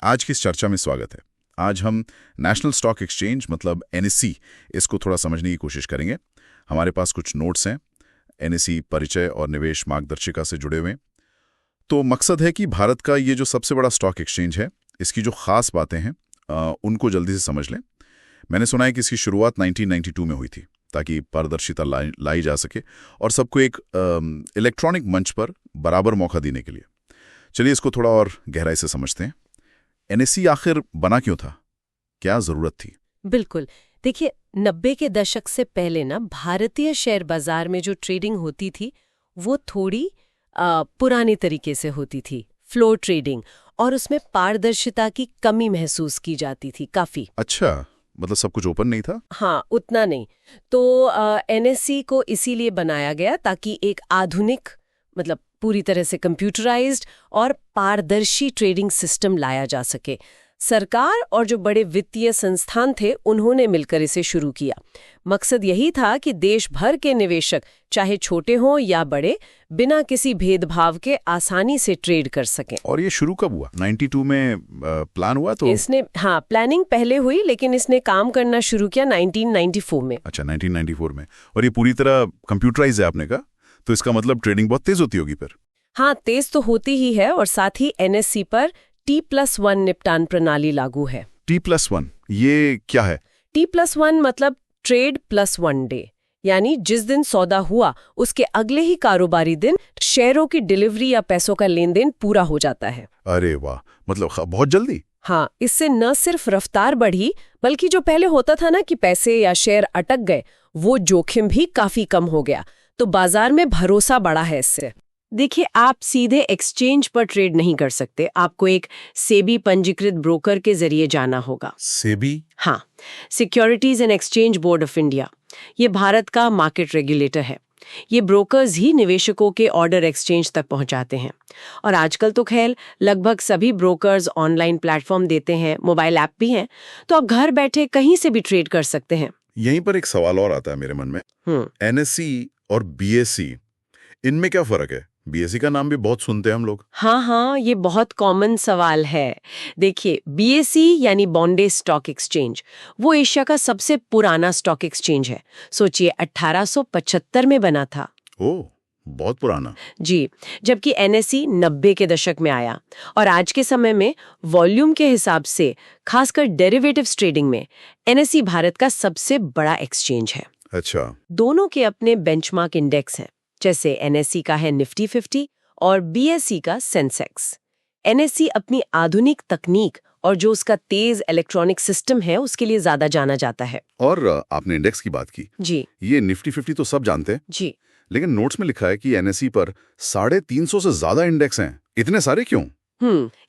आज की इस चर्चा में स्वागत है। आज हम नेशनल स्टॉक एक्सचेंज मतलब एनएसई इसको थोड़ा समझने की कोशिश करेंगे। हमारे पास कुछ नोट्स हैं एनएसई परिचय और निवेश मार्गदर्शिका से जुड़े हुए। तो मकसद है कि भारत का ये जो सबसे बड़ा स्टॉक एक्सचेंज है, इसकी जो खास बातें हैं उनको जल्दी से समझ लें। मैंने सुना है कि इसकी शुरुआत 1992 में हुई थी ताकि पारदर्शिता लाई जा सके और सबको एक इलेक्ट्रॉनिक मंच पर बराबर मौका देने के लिए। चलिए इसको थोड़ा और गहराई से समझते हैं। एनएसई आखिर बना क्यों था, क्या जरूरत थी? बिल्कुल। देखिए, 90 के दशक से पहले ना भारतीय शेयर बाजार में जो ट्रेडिंग होती थी वो थोड़ी पुराने तरीके से होती थी, फ्लोर ट्रेडिंग, और उसमें पारदर्शिता की कमी महसूस की जाती थी काफी। अच्छा, मतलब सब कुछ ओपन नहीं था? हाँ, उतना नहीं। तो एनएसई को इसीलिए बनाया गया ताकि एक आधुनिक, मतलब पूरी तरह से कंप्यूटराइज्ड और पारदर्शी ट्रेडिंग सिस्टम लाया जा सके। सरकार और जो बड़े वित्तीय संस्थान थे उन्होंने मिलकर इसे शुरू किया। मकसद यही था कि देश भर के निवेशक, चाहे छोटे हों या बड़े, बिना किसी भेदभाव के आसानी से ट्रेड कर सकें। और ये शुरू कब हुआ? 92 में प्लान हुआ तो? हाँ, प्लानिंग पहले हुई लेकिन इसने काम करना शुरू किया 1994 में। अच्छा, 1994 में। और ये पूरी तरह कंप्यूटराइज है आपने कहा, तो इसका मतलब ट्रेडिंग बहुत तेज होती होगी फिर? हाँ, तेज तो होती ही है, और साथ ही एनएसई पर T+1 निपटान प्रणाली लागू है। T+1 ये क्या है? T+1 मतलब ट्रेड प्लस 1 डे, यानी जिस दिन सौदा हुआ उसके अगले ही कारोबारी दिन शेयरों की डिलीवरी या पैसों का लेन देन पूरा हो जाता है। अरे वाह, मतलब बहुत जल्दी। हाँ, इससे न सिर्फ रफ्तार बढ़ी, बल्कि जो पहले होता था ना कि पैसे या शेयर अटक गए, वो जोखिम भी काफी कम हो गया। तो बाजार में भरोसा बढ़ा है इससे। देखिए, आप सीधे एक्सचेंज पर ट्रेड नहीं कर सकते, आपको एक सेबी पंजीकृत ब्रोकर के जरिए जाना होगा। सेबी? हाँ, securities and exchange board of India. ये भारत का मार्केट रेगुलेटर है। ये ब्रोकर्स ही निवेशकों के ऑर्डर एक्सचेंज तक पहुंचाते हैं। और आजकल तो खैर लगभग सभी ब्रोकर्स ऑनलाइन प्लेटफॉर्म देते हैं, मोबाइल ऐप भी हैं, तो आप घर बैठे कहीं से भी ट्रेड कर सकते हैं। यहीं पर एक सवाल और आता है मेरे मन में। एनएसई और बीएसई, इनमें क्या फर्क है? बीएसई का नाम भी बहुत सुनते हैं हम लोग। हाँ, ये बहुत कॉमन सवाल है। देखिए, बीएसई यानी बॉम्बे स्टॉक एक्सचेंज, वो एशिया का सबसे पुराना स्टॉक एक्सचेंज है। सोचिए, 1875 में बना था। ओह, बहुत पुराना। जी, जबकि एनएसई 90 के दशक में आया। और आज के समय में वॉल्यूम के हिसाब से, खासकर डेरिवेटिव्स ट्रेडिंग में, एनएसई भारत का सबसे बड़ा एक्सचेंज है। अच्छा। दोनों के अपने बेंचमार्क इंडेक्स हैं, जैसे एनएसई का है निफ्टी 50 और बीएसई का सेंसेक्स। एनएसई अपनी आधुनिक तकनीक और जो उसका तेज इलेक्ट्रॉनिक सिस्टम है उसके लिए ज्यादा जाना जाता है। और आपने इंडेक्स की बात की। जी। ये निफ्टी 50 तो सब जानते हैं। जी। लेकिन नोट्स में लिखा है कि एनएसई पर 350 से ज्यादा इंडेक्स हैं। इतने सारे क्यों?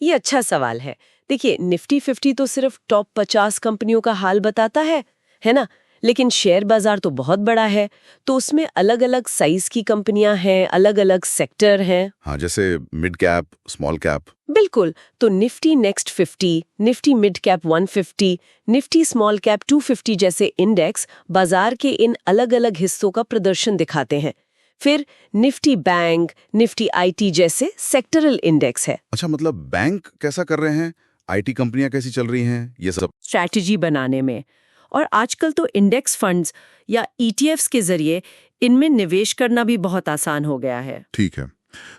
ये अच्छा सवाल है। देखिए, निफ्टी 50 तो सिर्फ टॉप 50 कंपनियों का हाल बताता है ना? लेकिन शेयर बाजार तो बहुत बड़ा है, तो उसमें अलग अलग साइज की कंपनियां हैं, अलग अलग सेक्टर हैं। हाँ, जैसे मिड कैप, स्मॉल कैप। बिल्कुल। तो Nifty next 50, Nifty mid cap 150, Nifty small cap 250 जैसे इंडेक्स बाजार के इन अलग अलग हिस्सों का प्रदर्शन दिखाते हैं। फिर निफ्टी बैंक, निफ्टी आईटी जैसे सेक्टरल इंडेक्स है। अच्छा, मतलब बैंक कैसा कर रहे हैं, आईटी कंपनियां कैसी चल रही हैं, ये सब स्ट्रैटेजी बनाने में। और आजकल तो इंडेक्स फंड्स या ईटीएफ्स के जरिए इनमें निवेश करना भी बहुत आसान हो गया है। ठीक है,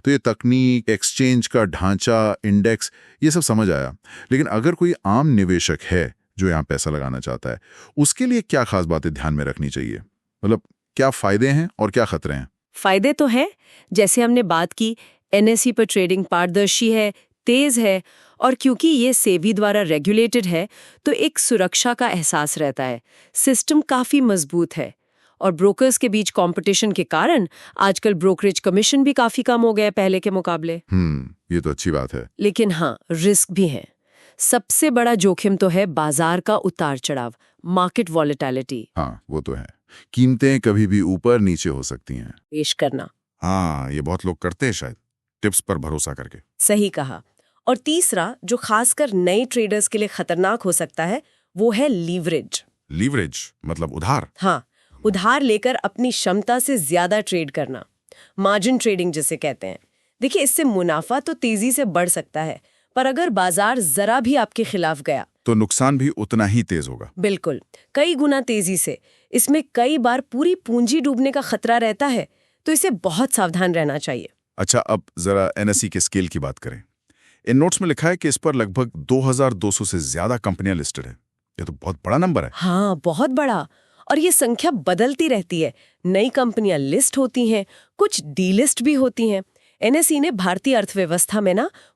तो ये तकनीक, एक्सचेंज का ढांचा, इंडेक्स, ये सब समझ आया। लेकिन अगर कोई आम निवेशक है जो यहाँ पैसा लगाना चाहता है, उसके लिए क्या खास बातें ध्यान में रखनी चाहिए? मतलब क्या फायदे हैं और क्या खतरे हैं? फायदे तो हैं, जैसे हमने बात की, एनएसई पर ट्रेडिंग पारदर्शी है, तेज है, और क्योंकि ये सेबी द्वारा रेगुलेटेड है तो एक सुरक्षा का एहसास रहता है। सिस्टम काफी मजबूत है, और ब्रोकर्स के बीच कंपटीशन के कारण आजकल ब्रोकरेज कमीशन भी काफी कम हो गए पहले के मुकाबले। ये तो अच्छी बात है। लेकिन हाँ, रिस्क भी है। सबसे बड़ा जोखिम तो है बाजार का उतार चढ़ाव, मार्केट वॉलेटिलिटी। हाँ, वो तो है। कीमतें कभी भी ऊपर नीचे हो सकती हैं। पेश करना। हाँ, ये बहुत लोग करते हैं शायद, टिप्स पर भरोसा करके। सही कहा। और तीसरा, जो खासकर नए ट्रेडर्स के लिए खतरनाक हो सकता है, वो है लीवरेज। लीवरेज मतलब उधार? हाँ, उधार लेकर अपनी क्षमता से ज्यादा ट्रेड करना, मार्जिन ट्रेडिंग जिसे कहते हैं। देखिए, इससे मुनाफा तो तेजी से बढ़ सकता है, पर अगर बाजार जरा भी आपके खिलाफ गया तो नुकसान भी उतना ही तेज होगा। बिल्कुल, कई गुना तेजी से। इसमें कई बार पूरी पूंजी डूबने का खतरा रहता है, तो इसे बहुत सावधान रहना चाहिए। अच्छा, अब जरा एनएसई के स्केल की बात करें। इन नोट्स में लिखा है कि इस पर लगभग 2200 से ज्यादा कंपनियां लिस्टेड है। ये तो बहुत बड़ा नंबर है। हाँ, बहुत बड़ा। और ये संख्या बदलती रहती है। नई कंपनियां लिस्ट होती हैं, कुछ डीलिस्ट भी होती हैं। एनएसई ने भारतीय अर्थव्यवस्था में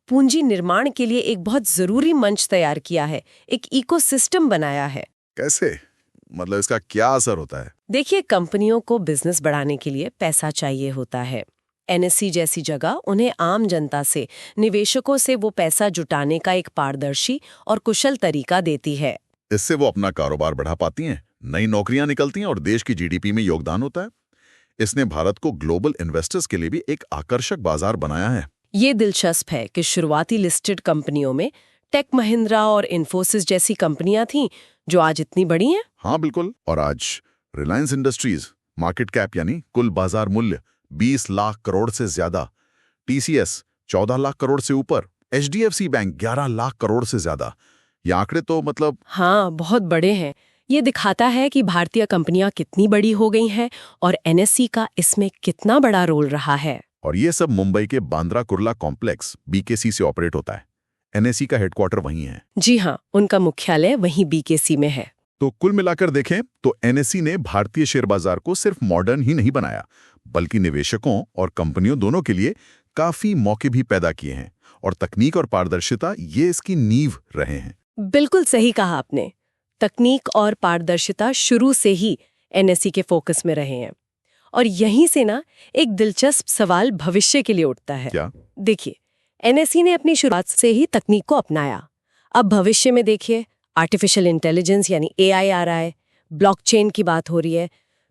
पूंजी निर्माण के लिए एक बहुत जरूरी मंच तैयार किया है, एक इकोसिस्टम बनाया है। कैसे? मतलब इसका क्या असर होता है? देखिए, कंपनियों को बिजनेस बढ़ाने के लिए पैसा चाहिए होता है। एनएसई जैसी जगह उन्हें आम जनता से, निवेशकों से वो पैसा जुटाने का एक पारदर्शी और कुशल तरीका देती है। इससे वो अपना कारोबार बढ़ा पाती हैं, नई नौकरियां निकलती हैं और देश की जीडीपी में योगदान होता है। इसने भारत को ग्लोबल इन्वेस्टर्स के लिए भी एक आकर्षक बाजार बनाया है। ये दिलचस्प है कि शुरुआती लिस्टेड कंपनियों में टेक महिंद्रा और इन्फोसिस जैसी कंपनियां थीं, जो आज इतनी बड़ी हैं। हाँ बिल्कुल, और आज रिलायंस इंडस्ट्रीज मार्केट कैप यानी कुल बाजार मूल्य 20 लाख करोड़ से ज्यादा, टीसीएस 14 लाख करोड़ से ऊपर, एचडीएफसी बैंक 11 लाख करोड़ से ज्यादा। ये आंकड़े तो मतलब हाँ, बहुत बड़े हैं। ये दिखाता है कि भारतीय कंपनियां कितनी बड़ी हो गई हैं और एनएसई का इसमें कितना बड़ा रोल रहा है। और ये सब मुंबई के बांद्रा कुर्ला कॉम्प्लेक्स बीकेसी से ऑपरेट होता है। एनएसई का हेडक्वार्टर वहीं है। जी हाँ, उनका मुख्यालय वहीं बीकेसी में है। तो कुल मिलाकर देखें तो एनएसई ने भारतीय शेयर बाजार को सिर्फ मॉडर्न ही नहीं बनाया, बल्कि निवेशकों और कंपनियों दोनों के लिए काफी मौके भी पैदा किए हैं। और तकनीक और पारदर्शिता ये इसकी नींव रहे हैं। बिल्कुल सही कहा आपने। तकनीक और पारदर्शिता शुरू से ही एनएसई के फोकस में रहे हैं। और यहीं से एक दिलचस्प सवाल भविष्य के लिए उठता है। क्या? देखिए, एनएसई ने अपनी शुरुआत से ही तकनीक को अपनाया। अब भविष्य में देखिए, आर्टिफिशियल इंटेलिजेंस यानी एआई आ रहा है, ब्लॉकचेन की बात हो रही है।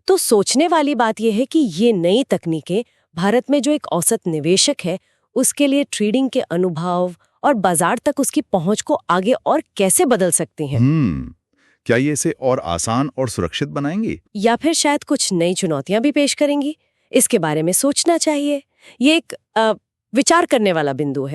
तो सोचने वाली बात यह है कि ये नई तकनीकें भारत में जो एक औसत निवेशक है, उसके लिए ट्रेडिंग के अनुभव और बाजार तक उसकी पहुंच को आगे और कैसे बदल सकती हैं। क्या ये इसे और आसान और सुरक्षित बनाएंगी, या फिर शायद कुछ नई चुनौतियां भी पेश करेंगी? इसके बारे में सोचना चाहिए। ये एक विचार करने वाला बिंदु है।